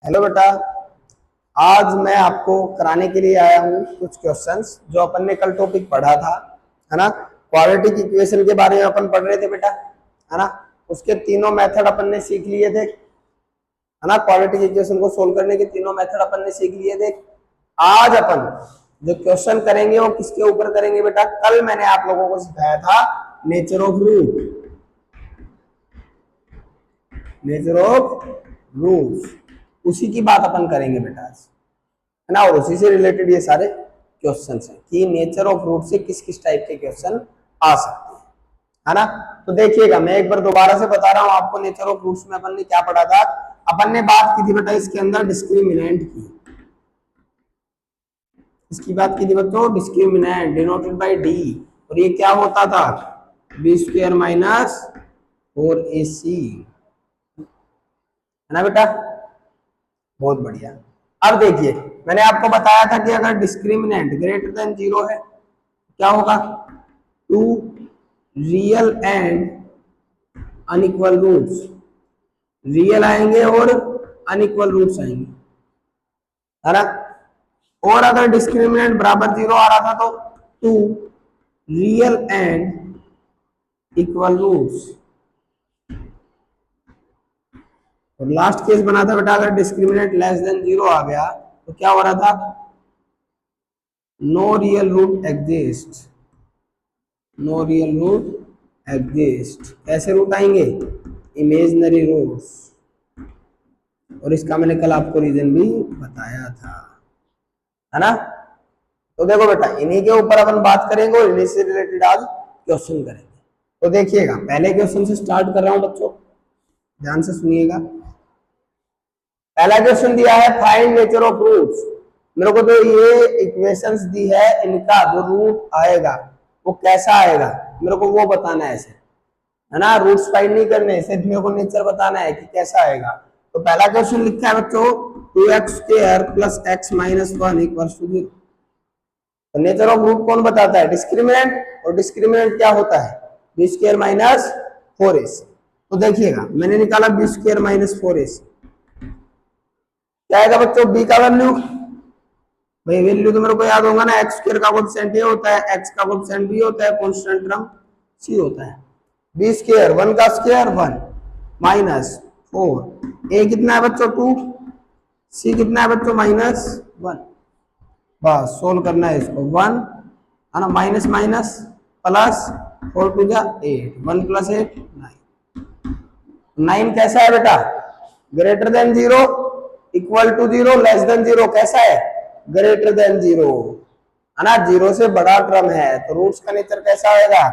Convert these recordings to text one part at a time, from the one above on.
Hello बेटा। आज मैं आपको कराने के लिए आया हूँ कुछ क्वेश्चंस जो अपन ने कल टॉपिक पढ़ा था, है ना। क्वाड्रेटिक इक्वेशन के बारे में अपन पढ़ रहे थे बेटा, है ना। उसके तीनों मेथड अपन ने सीख लिए थे, है ना। क्वाड्रेटिक इक्वेशन को सोल्व करने के तीनों मेथड अपन ने सीख लिए थे। आज अपन जो क्वेश्चन करेंगे वो किसके ऊपर करेंगे बेटा? कल मैंने आप लोगों को सिखाया था nature of root, nature of roots, उसी की बात अपन करेंगे बेटा आज, है ना। और उसी से रिलेटेड ये सारे क्वेश्चन हैं कि नेचर ऑफ रूट से किस किस टाइप के क्वेश्चन आ सकते हैं, है ना। तो देखिएगा, मैं एक बार दोबारा से बता रहा हूं आपको। नेचर ऑफ रूट्स में अपन ने क्या पढ़ा था? अपन ने बात की थी बेटा इसके अंदर डिस्क्रिमिनेंट की, इसकी बात की थी बच्चों, डिस्क्रिमिनेंट डिनोटेड बाय डी। और ये क्या होता था? बी स्क्वायर माइनस 4ac, है ना बेटा। बहुत बढ़िया। अब देखिए, मैंने आपको बताया था कि अगर डिस्क्रिमिनेंट ग्रेटर देन 0 है क्या होगा? Two real and unequal roots, real आएंगे और अनइक्वल रूट्स आएंगे, है ना। और अगर डिस्क्रिमिनेंट बराबर 0 आ रहा था तो two real and equal roots. और लास्ट केस बना था बेटा, अगर डिस्क्रिमिनेंट लेस देन 0 आ गया तो क्या हो रहा था? No real root exist, no real root exist. कैसे रूट आएंगे? Imaginary roots. और इसका मैंने कल आपको रीजन भी बताया था, है ना। तो देखो बेटा, इन्हीं के ऊपर अपन बात करेंगे और इन्हीं से रिलेटेड आज क्वेश्चन करेंगे। तो देखिएगा, पहले क्वेश्चन से स्टार्ट कर रहा हूं बच्चों, ध्यान से सुनिएगा। पहला क्वेश्चन दिया है फाइंड नेचर ऑफ रूट्स। मेरे को जो ये इक्वेशंस दी है, इनका जो रूट आएगा वो कैसा आएगा मेरे को वो बताना है, ऐसे, है ना। रूट्स फाइंड नहीं करने, सिर्फ मेरे को नेचर बताना है कि कैसा आएगा। तो पहला क्वेश्चन लिखा है बच्चों 2x² plus x minus 1 equals to 0। तो नेचर ऑफ रूट कौन बताता है? डिस्क्रिमिनेंट। और डिस्क्रिमिनेंट क्या होता है? b² minus 4ac। तो देखिएगा, मैंने निकाला b² माइनस 4ac, क्या आएगा बच्चों? b का वैल्यू, भाई वैल्यू तो मेरे को याद होगा ना, x² का कोएफिशिएंट ये होता है, x का कोएफिशिएंट b होता है, कांस्टेंट टर्म c होता है। b², 1 का स्क्वायर 1 माइनस 4, a कितना है बच्चों 2, c कितना है बच्चों -1। बस सोल्व करना है इसको, 1 है ना, माइनस माइनस प्लस 4 टू जा 8, 1 + 8 9। 9 कैसा है बेटा? Greater than 0, equal to 0, less than 0 कैसा है? ग्रेटर देन 0, है ना। 0 से बड़ा टर्म है तो रूट्स का नेचर कैसा आएगा?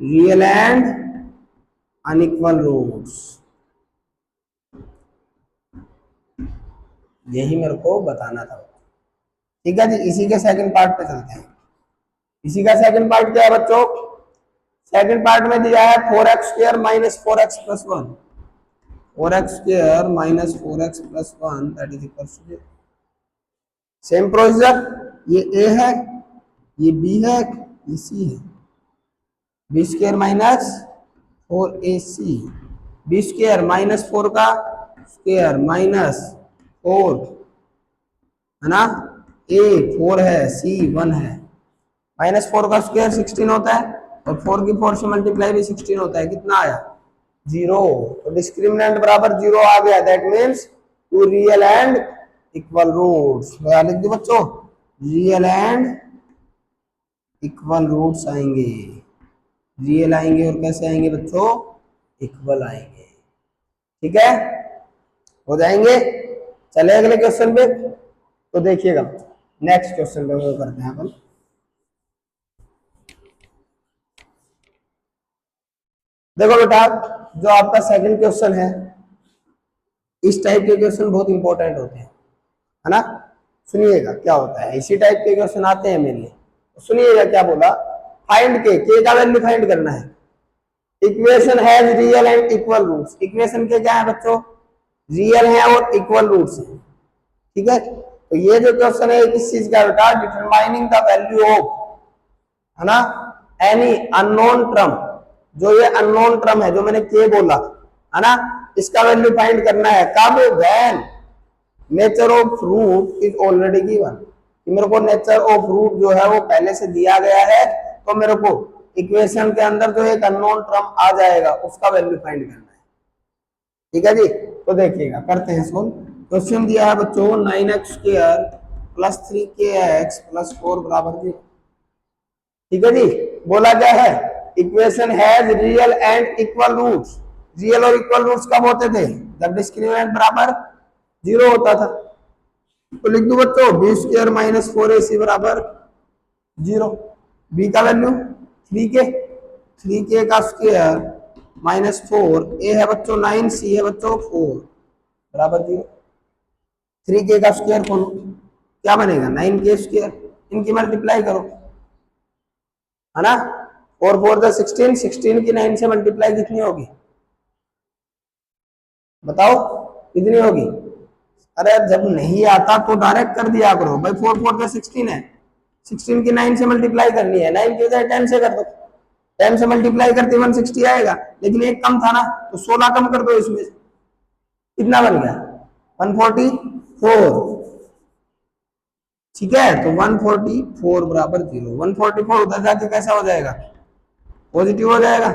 Real and unequal roots. यही मेरे को बताना था, ठीक है जी। इसी के सेकंड पार्ट पे चलते हैं। इसी का सेकंड पार्ट क्या है बच्चों? सेकंड पार्ट में दिया है 4x² minus 4x plus 1, 4x² minus 4x plus 1 that is equal to 0। Same procedure, ये a है, ये b है, ये c है। b² minus 4ac, b² minus 4 का स्क्वायर माइनस 4, है ना। a 4 है, c 1 है, माइनस 4 का स्क्वायर 16 होता है और 4 की 4 से मल्टीप्लाई भी 16 होता है। कितना आया? 0। तो डिस्क्रिमिनेंट बराबर 0 आ गया, that means two real and equal roots. लिख दो बच्चों, रियल एंड इक्वल रूट्स आएंगे, रियल आएंगे और कैसे आएंगे बच्चों? इक्वल आएंगे, ठीक है, हो जाएंगे। चले अगले क्वेश्चन पे। तो देखिएगा, नेक्स्ट क्वेश्चन पे वो करते हैं अपन। देखो बेटा, जो आपका सेकंड क्वेश्चन है, इस टाइप के क्वेश्चन बहुत इंपॉर्टेंट होते हैं, है ना। सुनिएगा क्या होता है, इसी टाइप के क्वेश्चन आते हैं मेरे लिए। सुनिएगा क्या बोला, फाइंड के का वैल्यू फाइंड करना है। Equation has real and equal roots. Equation के क्या है बच्चों? रियल है और इक्वल रूट्स है, ठीक है। तो ये जो क्वेश्चन है किस चीज का बेटा? डिटरमाइनिंग द वैल्यू ऑफ, है ना, एनी अननोन टर्म। जो ये अननोन टर्म है, जो मैंने के बोला, है ना, इसका वैल्यू फाइंड करना है। कब? When nature of root is already given, मेरे को नेचर ऑफ रूट जो है वो पहले से दिया गया है, तो मेरे को इक्वेशन के अंदर जो एक अननोन टर्म आ जाएगा उसका वैल्यू फाइंड करना है। ठीक है जी, तो देखिएगा करते हैं सोल्व। क्वेश्चन दिया है बच्चों 9x² प्लस 3kx प्लस 4 बराबर 0। ठीक है जी, बोला क्या है equation has real and equal roots. Real और इक्वल रूट्स कब होते थे, जब डिस्क्रिमिनेंट बराबर 0 होता था। तो लिख दो बच्चों b² माइनस 4ac बराबर 0। b का वैल्यू 3k का स्क्वायर माइनस 4, a है बच्चों 9, c है बच्चों 4 बराबर 0। 3k का स्क्वायर खोलो, क्या बनेगा 9k², इनकी मल्टीप्लाई करो, है ना। 4 4 जा 16, 16 की 9 से मल्टीप्लाई कितनी होगी बताओ, कितनी होगी। अरे जब नहीं आता तो डायरेक्ट कर दिया करो भाई, 4 4 जा 16 है, 16 की 9 से मल्टीप्लाई करनी है, 9 की बजाय 10 से कर दो, 10 से मल्टीप्लाई करते 160 आएगा, लेकिन एक कम था ना तो 16 कम कर दो, इसमें कितना बन गया 144। ठीक है, तो 144 बराबर 0। 144 उधर जाके कैसा हो जाएगा, पॉजिटिव हो जाएगा।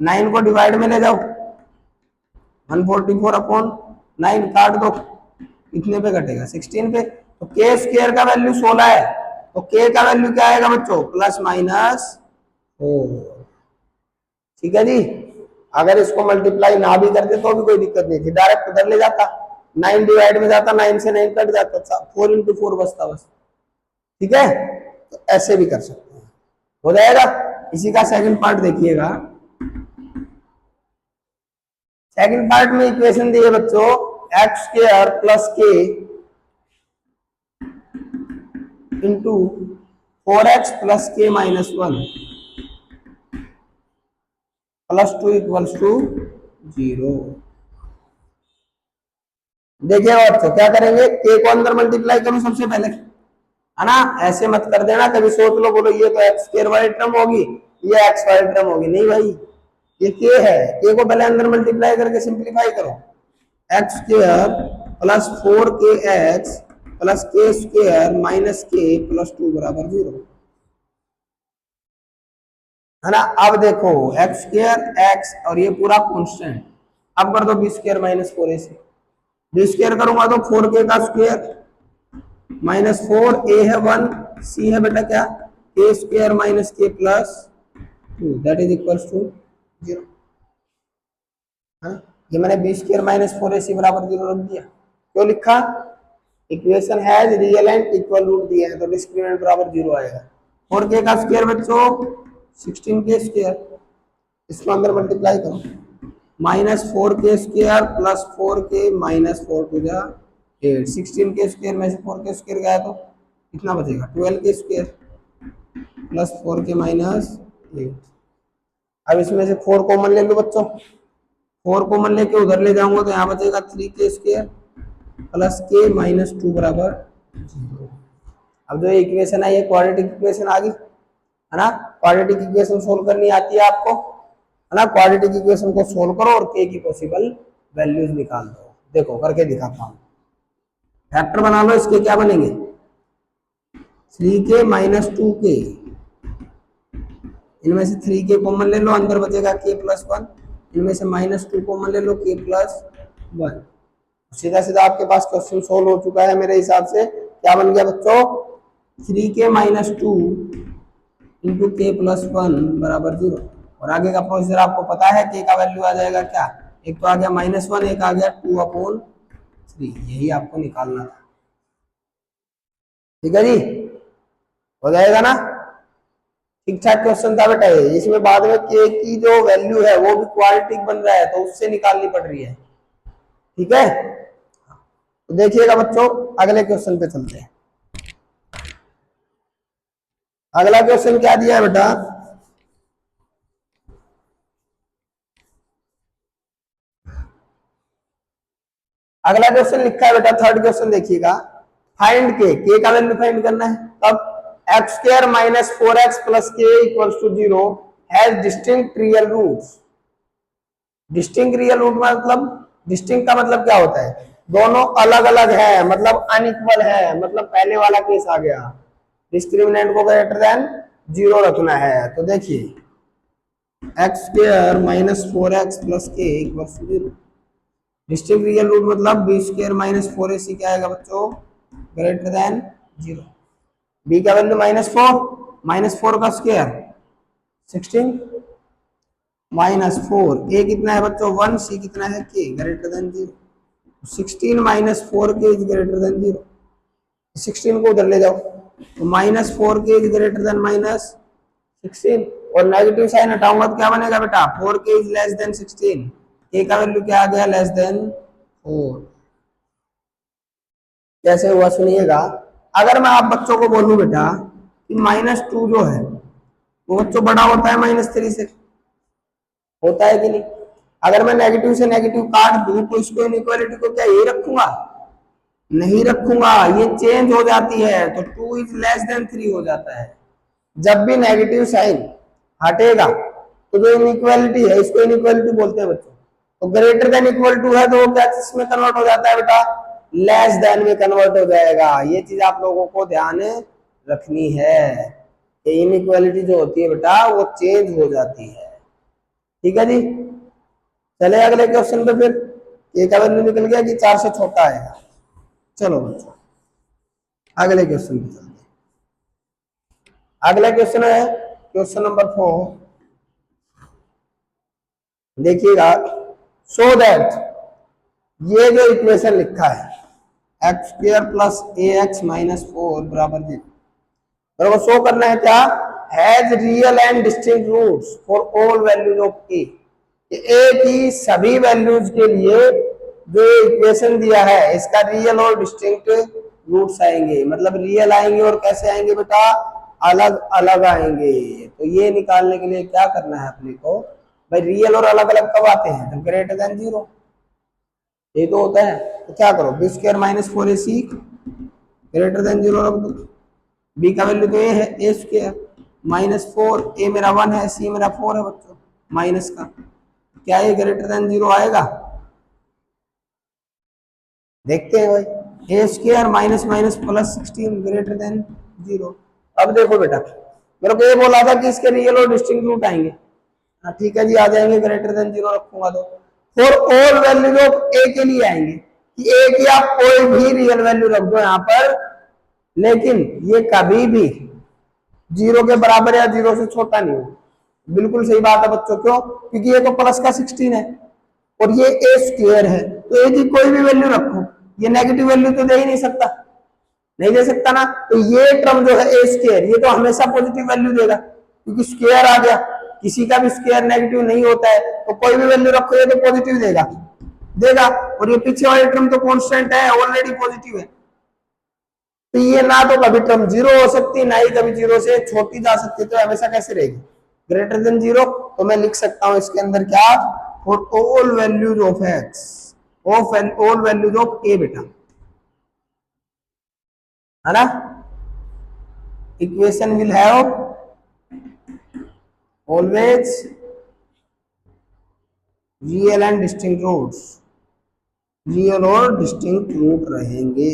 9 को डिवाइड में ले जाओ, 144 अपॉन 9 काट दो, कितने पे कटेगा 16 पे। तो k² का वैल्यू 16 है, तो k का वैल्यू क्या आएगा बच्चों प्लस माइनस 4। ठीक है जी, अगर इसको मल्टीप्लाई ना भी करते तो भी कोई दिक्कत नहीं थी, डायरेक्ट उधर ले जाता, 9 डिवाइड में जाता, 9 से 9 कट जाता, 4 इंटू 4 बचता बस। ठीक है, तो ऐसे भी कर सकते हैं, हो जाएगा। इसी का सेकंड पार्ट देखिएगा। सेकंड पार्ट में इक्वेशन दी है बच्चों x² plus k into 4x plus k minus 1 plus 2 equals to 0। देखिए बच्चों क्या करेंगे, k को अंदर मल्टीप्लाई करो सबसे पहले, है ना। ऐसे मत कर देना कभी सोच लो बोलो ये तो x² वाली टर्म होगी, ये x वाली टर्म होगी, नहीं भाई ये k है, k को पहले अंदर मल्टीप्लाई करके सिंप्लीफाई करो। x² plus 4kx plus k² minus k plus 2 बराबर 0, है ना। अब देखो x² x और ये पूरा कांस्टेंट, अब कर दो b² माइनस 4ac, b² करूंगा तो 4k का स्क्वायर माइनस 4, a है 1, c है बेटा क्या k² minus k plus 2 that is equals to 0। ये मैंने b² माइनस 4ac बराबर 0 रख दिया, क्यों लिखा, equation has real and equal root दिए हैं तो डिस्क्रिमिनेंट बराबर 0 आएगा। 4k का स्क्वायर बच्चों 16k², इसको अंदर मल्टीप्लाई करो, minus 4k² plus 4k minus 4 to जा 8, 16k² में से 4k² गया तो कितना बचेगा 12k² प्लस 4k माइनस 8। अब इसमें से 4 कॉमन ले लो बच्चों, 4 कॉमन लेके उधर ले जाऊंगा तो यहाँ बचेगा 3k² प्लस k माइनस 2 बराबर 0। अब जो इक्वेशन है ये क्वाड्रेटिक इक्वेशन आ गई, है ना। क्वाड्रेटिक इक्वेशन सोल्व करनी आती है आपको, है ना। क्वाड्रेटिक इक्वेशन को सोल्व करो और k की पॉसिबल वैल्यूज निकाल दो। देखो करके दिखाता हूँ, फैक्टर बना लो, इसके क्या बनेंगे 3k माइनस 2k, इनमें से 3k कॉमन ले लो, अंदर बचेगा k प्लस 1, इनमें से माइनस 2 कॉमन ले लो k प्लस 1। सीधा सीधा आपके पास क्वेश्चन सोल्व हो चुका है मेरे हिसाब से। क्या बन गया बच्चों 3k minus 2 into k plus 1 बराबर 0। और आगे का प्रोसीजर आपको पता है, k का वैल्यू आ जाएगा क्या, एक तो आ गया -1, एक आ गया 2/3, यही आपको निकालना था। ठीक है जी, हो जाएगा ना, ठीक ठाक क्वेश्चन था बेटा ये। इसमें बाद में k की जो वैल्यू है वो भी क्वाड्रेटिक बन रहा है तो उससे निकालनी पड़ रही है। ठीक है, तो देखिएगा बच्चों अगले क्वेश्चन पे चलते हैं। अगला क्वेश्चन क्या दिया है बेटा, अगला क्वेश्चन लिखा है बेटा थर्ड क्वेश्चन देखिएगा, फाइंड k का वैल्यू फाइंड करना है। तब x² minus 4x plus k equals to 0 has distinct real roots. Distinct real root मतलब, डिस्टिंक्ट का मतलब क्या होता है, दोनों अलग अलग है मतलब अनइक्वल है, मतलब पहले वाला केस आ गया। डिस्क्रिमिनेंट को ग्रेटर देन 0 रखना है। तो देखिए x square minus 4x plus k equals to 0। Distinct real root मतलब बी स्क्वायर माइनस 4ac क्या आएगा बच्चों, ग्रेटर देन 0। बी का वैल्यू -4 का स्क्वायर 16 -4, ए कितना है बच्चों 1, सी कितना है के, greater than 0। 16 -4 K is greater than 0। 16 को उधर ले जाओ तो -4 के इज ग्रेटर देन -16, और नेगेटिव साइन हटाऊंगा तो क्या बनेगा बेटा 4 के इज लेस देन 16। के का वैल्यू क्या आ गया लेस देन 4। कैसे हुआ सुनिएगा। अगर मैं आप बच्चों को बोलूं बेटा कि -2 जो है वो बच्चों बड़ा होता है -3 से, होता है कि नहीं। अगर मैं नेगेटिव से नेगेटिव काट दूं तो इसको इनइक्वालिटी को क्या यही रखूंगा, नहीं रखूंगा, ये चेंज हो जाती है तो 2 इज लेस देन 3 हो जाता है। जब भी नेगेटिव साइन हटेगा तो जो इनइक्वालिटी है इसको इनइक्वालिटी बोलते हैं बच्चों। तो ग्रेटर देन इक्वल टू है तो वो क्या इसमें कन्वर्ट हो जाता है बेटा, लेस देन में कन्वर्ट हो जाएगा। ये चीज आप लोगों को ध्यान रखनी है कि इनइक्वालिटी जो होती है बेटा वो चेंज हो जाती है। ठीक है जी, चले अगले क्वेश्चन पे। फिर ए का वैल्यू निकल गया कि 4 से छोटा आएगा। चलो बच्चों अगले क्वेश्चन पे चलते हैं। अगला क्वेश्चन है क्वेश्चन नंबर 4। देखिएगा, सो दैट ये जो इक्वेशन लिखा है x square plus a x minus 4 बराबर 0, मेरे को शो करना है क्या, has real and distinct roots for all values of a. A की सभी वैल्यूज के लिए जो इक्वेशन दिया है इसका रियल और डिस्टिंक्ट रूट्स आएंगे, मतलब रियल आएंगे और कैसे आएंगे बेटा, अलग अलग आएंगे। तो ये निकालने के लिए क्या करना है अपने को, भाई रियल और अलग अलग कब आते हैं, जब ग्रेटर देन 0 ये तो होता है। तो क्या करो, B square minus 4ac greater than 0 रख दो। बी का वैल्यू तो ए है, ए स्क्वायर -4, ए मेरा 1 है, सी मेरा 4 है बच्चों माइनस का, क्या ये ग्रेटर देन 0 आएगा, देखते हैं भाई। A square minus minus plus 16 greater than 0। अब देखो बेटा, मेरे को ये बोला था कि इसके रियल और डिस्टिंक्ट रूट आएंगे, हाँ ठीक है जी आ जाएंगे, ग्रेटर देन 0 रखूंगा तो फॉर ऑल वैल्यूज ऑफ ए के लिए आएंगे कि ए की आप कोई भी रियल वैल्यू रख दो यहाँ पर, लेकिन ये कभी भी 0 के बराबर या 0 से छोटा नहीं हो। बिल्कुल सही बात है बच्चों, क्यों, क्योंकि ये तो प्लस का 16 है और ये ए स्क्वायर है, तो ए की कोई भी वैल्यू रखो ये नेगेटिव वैल्यू तो दे ही नहीं सकता, नहीं दे सकता ना। तो ये टर्म जो है ए स्क्वायर ये तो हमेशा पॉजिटिव वैल्यू देगा क्योंकि स्क्वायर आ गया, किसी का भी स्क्वायर नेगेटिव नहीं होता है, तो कोई भी वैल्यू रखो ये तो पॉजिटिव देगा देगा। और ये पीछे वाली टर्म तो कांस्टेंट है, ऑलरेडी पॉजिटिव है, तो ये ना तो कभी टर्म 0 हो सकती ना ही कभी 0 से छोटी जा सकती, तो हमेशा कैसे रहेगी ग्रेटर देन 0। तो मैं लिख सकता हूं इसके अंदर क्या, for all values of x of all values of a बेटा, है ना। Equation will have always real and distinct roots, real और डिस्टिंक्ट रूट रहेंगे।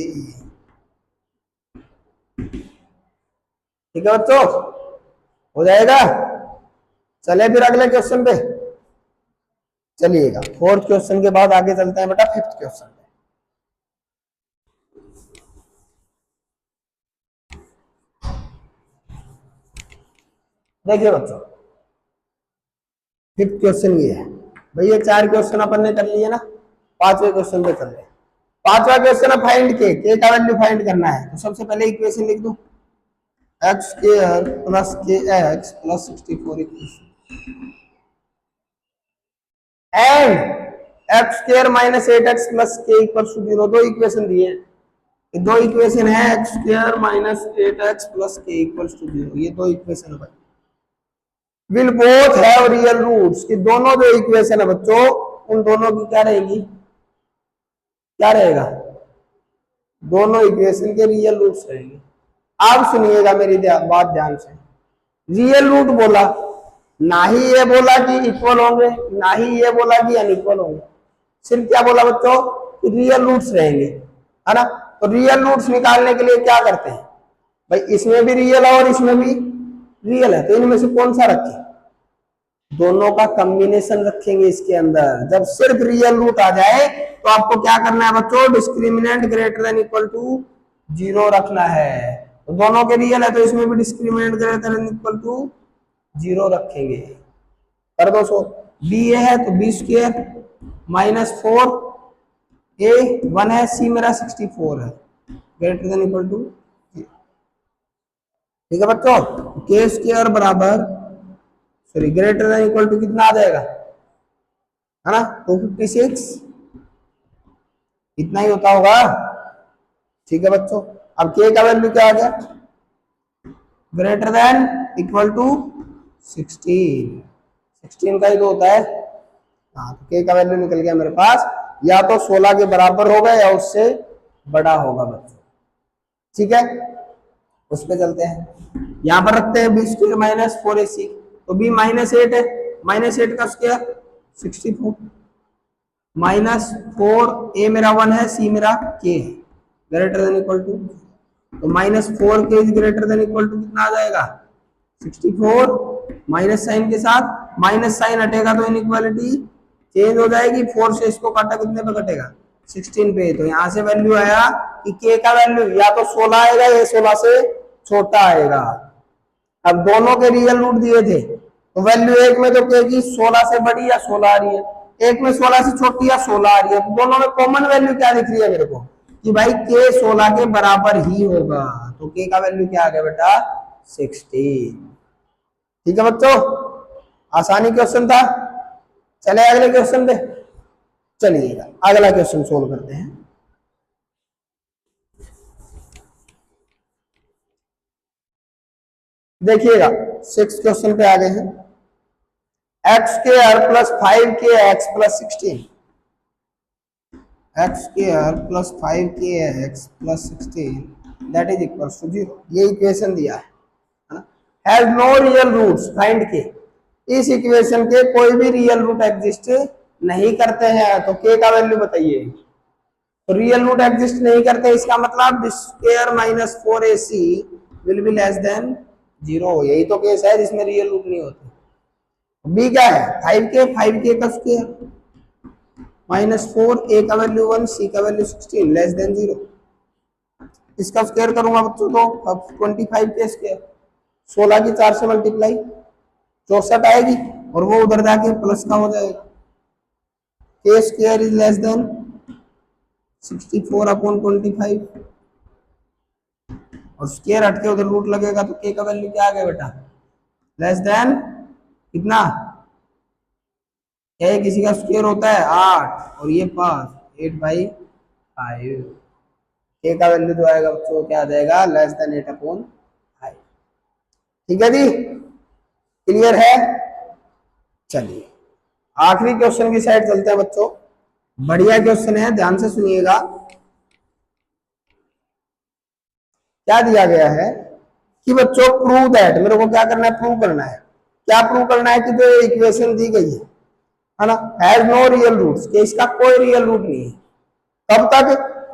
ठीक है बच्चों, हो जाएगा। चले फिर अगले क्वेश्चन पे चलिएगा। 4th क्वेश्चन के बाद आगे चलते हैं बेटा 5th क्वेश्चन पे। देखिए बच्चों 5th क्वेश्चन ये है, भैया 4 क्वेश्चन अपन ने कर लिए ना, 5वें क्वेश्चन पे चल रहे हैं। 5वां क्वेश्चन है फाइंड के का वैल्यू फाइंड करना है। तो सबसे पहले इक्वेशन लिख दूं, X square plus K X plus 64 equation and X square minus 8x plus K equal to 0। दो इक्वेशन दिए हैं, दो इक्वेशन है x square minus 8x plus K equal to 0, ये दो इक्वेशन है भाई। Will both have real roots, कि दोनों जो इक्वेशन है बच्चों उन दोनों की क्या रहेगी, क्या रहेगा, दोनों इक्वेशन के रियल रूट्स रहेंगे। आप सुनिएगा मेरी बात ध्यान से, रियल रूट बोला, ना ही ये बोला कि इक्वल होंगे ना ही ये बोला कि अनइक्वल होंगे, सिर्फ क्या बोला बच्चों, रियल रूट्स रहेंगे, है ना। तो रियल रूट्स निकालने के लिए क्या करते हैं भाई, इसमें भी रियल है और इसमें भी रियल है, तो इनमें से कौन सा रखें, दोनों का कॉम्बिनेशन रखेंगे इसके अंदर। जब सिर्फ रियल रूट आ जाए तो आपको क्या करना है बच्चों, discriminant greater than equal to 0 रखना है। तो दोनों के रियल है तो इसमें भी discriminant greater than equal to 0 रखेंगे। कर दो सो, बी ए है तो बी स्क्र -4 ए 1 है, सी मेरा 64 है, ग्रेटर देन इक्वल टू, ठीक है बच्चों। के स्क्र बराबर, sorry, greater than equal to कितना आ जाएगा, है ना, 256, इतना ही होता होगा, ठीक है बच्चों। अब के का वैल्यू क्या आ गया, ग्रेटर देन इक्वल टू 16 का ही तो होता है। हाँ, तो के का वैल्यू निकल गया मेरे पास, या तो 16 के बराबर होगा या उससे बड़ा होगा बच्चों, ठीक है। उस पे चलते हैं, यहां पर रखते हैं बी स्क्वायर -4ac, तो बी -8 है, -8 का स्क्वायर 64, -4 ए मेरा 1 है, सी मेरा के है, ग्रेटर देन इक्वल टू, तो -4 K is greater than equal to कितना आ जाएगा 64, माइनस साइन के साथ माइनस साइन हटेगा तो इनइक्वालिटी चेंज हो जाएगी, 4 से इसको काटा कितने पे कटेगा 16 पे, तो यहां से वैल्यू आया कि के का वैल्यू या तो 16 आएगा या 16 से छोटा आएगा। अब दोनों के रियल रूट दिए थे तो वैल्यू एक में तो के की 16 से बड़ी या 16 आ रही है, एक में 16 से छोटी या 16 आ रही है, तो दोनों में कॉमन वैल्यू क्या दिख रही है मेरे को कि भाई के 16 के बराबर ही होगा, तो के का वैल्यू क्या आ गया बेटा 16, ठीक है बच्चों। आसानी क्वेश्चन था, चले अगले क्वेश्चन पे, चलिएगा अगला क्वेश्चन सोल्व करते हैं। देखिएगा 6 क्वेश्चन पे आ गए हैं, X square plus 5 X plus 16, X square plus 5 X plus 16 that is equal to 0, ये इक्वेशन दिया है, has no real roots find K, इस इक्वेशन के कोई भी रियल रूट एग्जिस्ट नहीं करते हैं, तो के का वैल्यू बताइए। तो रियल रूट एग्जिस्ट नहीं करते, इसका मतलब square -4ac will be less than 0, यही तो केस है जिसमें रियल रूट नहीं होते। बी क्या है 5k का स्क्वायर -4 ए का वैल्यू 1 सी का वैल्यू 16 लेस देन 0, इसका स्क्वायर करूंगा बच्चों तो अब 25 के स्क्वायर 16 की 4 से मल्टीप्लाई 64 आएगी और वो उधर जाके प्लस का हो जाएगा, के square is less than 64 upon 25, और स्क्वायर हटके उधर रूट लगेगा तो के का वैल्यू क्या आ गया बेटा लेस देन कितना, क्या किसी का स्क्वायर होता है 8 और ये 5, 8/5, के का वैल्यू जो आएगा बच्चों क्या आ जाएगा लेस देन 8/5, ठीक है जी, क्लियर है। चलिए आखिरी क्वेश्चन की साइड चलते हैं बच्चों, बढ़िया क्वेश्चन है, ध्यान से सुनिएगा। क्या दिया गया है कि बच्चों प्रूव दैट, मेरे को क्या करना है प्रूव करना है, क्या प्रूव करना है कि जो इक्वेशन दी गई है ना, हैज नो रियल रूट्स, कि इसका कोई रियल रूट नहीं है, कब तक,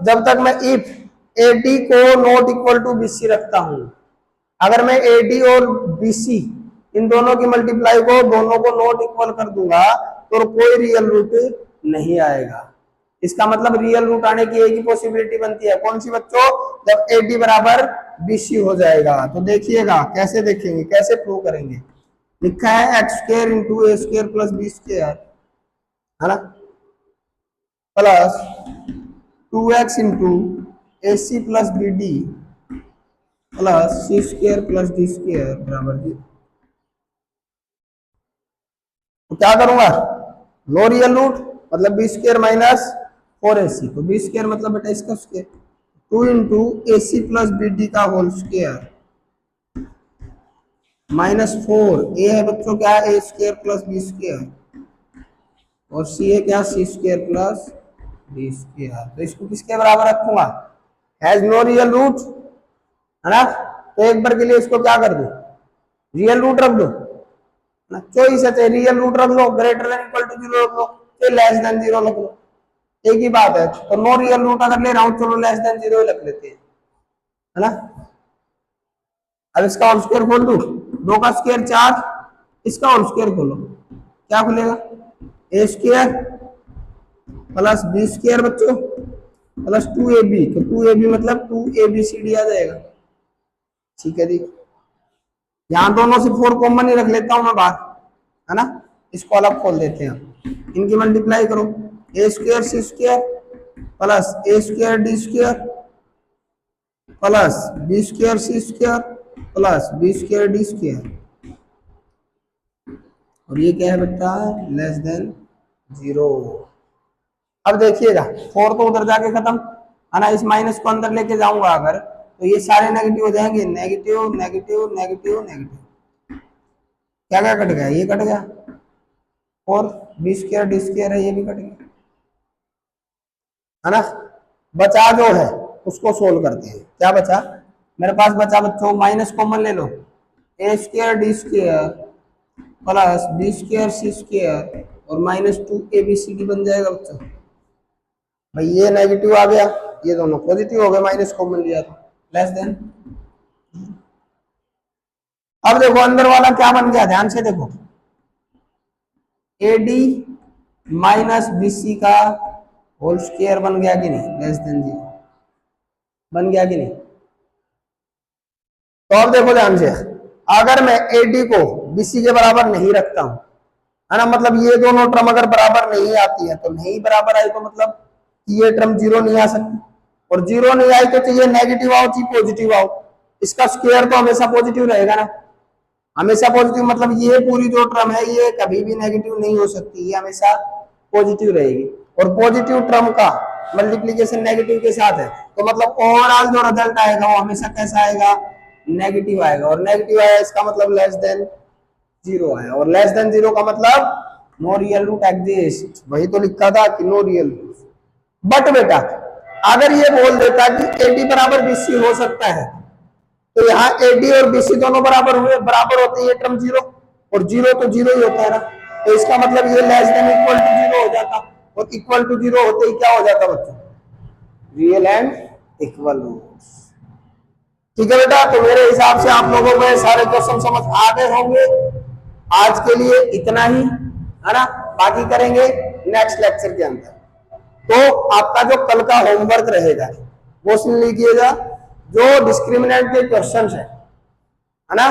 जब तक मैं इफ AD को नॉट इक्वल टू BC रखता हूं, अगर मैं AD और BC इन दोनों की मल्टीप्लाई को दोनों को नॉट इक्वल कर दूंगा तो कोई रियल रूट नहीं आएगा, इसका मतलब रियल रूट आने की एक ही पॉसिबिलिटी बनती है, कौन सी बच्चों, जब AD बराबर BC हो जाएगा। तो देखिएगा कैसे देखेंगे, कैसे प्रूव करेंगे, लिखा है एक्स स्क्वायर इंटू ए स्क्वायर प्लस बी स्क्वायर, है ना, plus 2x into AC plus BD plus C square plus D square बराबर 0। तो क्या करूंगा, नो रियल रूट मतलब बी स्क्वायर -4ac, तो बी स्क्वायर मतलब बेटा इसका square 2 into AC plus BD का होल स्क्वायर -4, ए है बच्चों क्या है ए स्क्वायर प्लस बी स्क्वायर, और सी है क्या सी स्क्वायर प्लस डी स्क्वायर, तो इसको किसके बराबर रखूंगा, हैज नो रियल रूट, है ना, तो एक बार के लिए इसको क्या कर दो रियल रूट रख दो ना, चॉइस है, रियल रूट रख लो, ग्रेटर देन इक्वल टू 0 रख लो, फिर लेस देन 0 रख लो, एक ही बात है। तो नो रियल रूट अगर ले रहा हूं, चलो लेस देन 0 ही रख लेते हैं, है ना। अब इसका होल स्क्वायर खोल दू, 2 का स्क्वायर 4, इसका होल स्क्वायर खोलो, क्या खुलेगा, ए स्क्वायर प्लस बी स्क्वायर बच्चों प्लस 2ab, तो 2ab मतलब 2abcd आ जाएगा। ठीक है जी, यहां दोनों से 4 कॉमन ही रख लेता हूं मैं बाहर, है ना। इसको अलग खोल देते हैं, इनकी मल्टीप्लाई करो, a square c square plus a square d square plus b square c square plus b square d square, और ये क्या है बेटा, लेस देन 0। अब देखिएगा 4 तो उधर जाके खत्म, है ना, इस माइनस को अंदर लेके जाऊंगा अगर, तो ये सारे नेगेटिव हो जाएंगे, नेगेटिव नेगेटिव नेगेटिव नेगेटिव, क्या क्या कट गया, ये कट गया, और बी स्क्वायर डी स्क्वायर है, ये भी कट गया, है ना। बचा जो है उसको सोल्व करते हैं, क्या बचा मेरे पास, बचा बच्चों माइनस कॉमन ले लो, a square d square plus b square c square और माइनस 2abcd बन जाएगा बच्चों। भाई ये नेगेटिव आ गया, ये दोनों पॉजिटिव हो गए, माइनस कॉमन लिया तो लेस देन। अब देखो अंदर वाला क्या बन गया, ध्यान से देखो, AD माइनस BC का होल स्क्वायर बन गया कि नहीं, लेस देन 0 बन गया कि नहीं। तो अब देखो ध्यान से, अगर मैं AD को BC के बराबर नहीं रखता हूं, है ना, मतलब ये दोनों टर्म अगर बराबर नहीं आती है, तो नहीं बराबर आई तो मतलब ये टर्म 0 नहीं आ सकती, और 0 नहीं आई तो चाहिए नेगेटिव आओ चाहिए पॉजिटिव आओ, इसका स्क्वायर तो हमेशा पॉजिटिव रहेगा ना, हमेशा पॉजिटिव, मतलब ये पूरी जो टर्म है ये कभी भी नेगेटिव नहीं हो सकती, ये हमेशा पॉजिटिव रहेगी, और पॉजिटिव टर्म का मल्टीप्लीकेशन नेगेटिव के साथ है, तो मतलब ओवरऑल जो रिजल्ट आएगा वो हमेशा कैसा आएगा, नेगेटिव आएगा, और नेगेटिव आया इसका मतलब लेस देन 0 आया, और लेस देन 0 का मतलब नो रियल रूट एग्जिस्ट, वही तो लिखा था कि नो रियल रूट। बट बेटा अगर ये बोल देता कि AD बराबर BC हो सकता है, तो यहाँ AD और BC दोनों बराबर हुए, बराबर होते हैं, ये टर्म 0 और 0 तो 0 ही होता है ना, तो इसका मतलब ये लेस देन इक्वल टू 0 हो जाता, और इक्वल टू 0 होते ही क्या हो जाता बच्चों, रियल एंड इक्वल रूट्स। ठीक है बेटा, तो मेरे हिसाब से आप लोगों को सारे क्वेश्चन समझ आ गए होंगे। आज के लिए इतना ही, है ना, बाकी करेंगे नेक्स्ट लेक्चर के अंदर। तो आपका जो कल का होमवर्क रहेगा वो सुन लीजिएगा, जो डिस्क्रिमिनेंट के क्वेश्चंस है ना,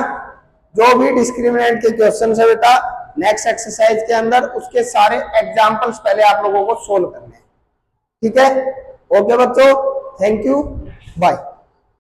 जो भी डिस्क्रिमिनेंट के क्वेश्चंस है बेटा नेक्स्ट एक्सरसाइज के अंदर उसके सारे एग्जांपल्स पहले आप लोगों को सोल्व करने हैं। ठीक है, ओके बच्चों, थैंक यू, बाय।